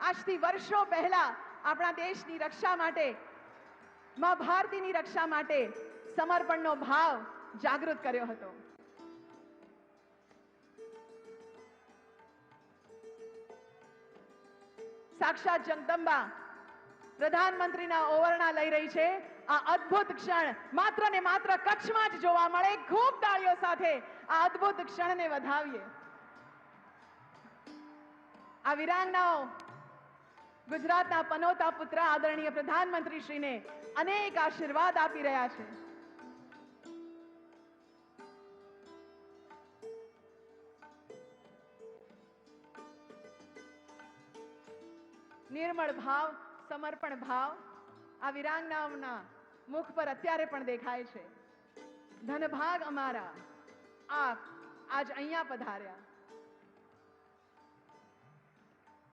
આજથી વર્ષો પહેલા આપણા દેશની રક્ષા માટે, માં ભારતીની રક્ષા માટે સમર્પણનો ભાવ જાગૃત કર્યો હતો. સાક્ષાત જગદંબા પ્રધાનમંત્રીના ઓવરણા લઈ રહી છે. આ અદ્ભુત ક્ષણ માત્ર ને માત્ર કચ્છમાં જ જોવા મળે. ખૂબ તાળીઓ સાથે આ અદ્ભુત ક્ષણને વધાવીએ. આ વીરાંગનાઓ ગુજરાતના પનોતા પુત્ર આદરણીય પ્રધાનમંત્રી શ્રીને અનેક આશીર્વાદ આપી રહ્યા છે. નિર્મળ ભાવ, સમર્પણ ભાવ આ વીરાંગનાઓના મુખ પર અત્યારે પણ દેખાય છે. ધનભાગ અમારા આપ આજ અહીંયા પધાર્યા.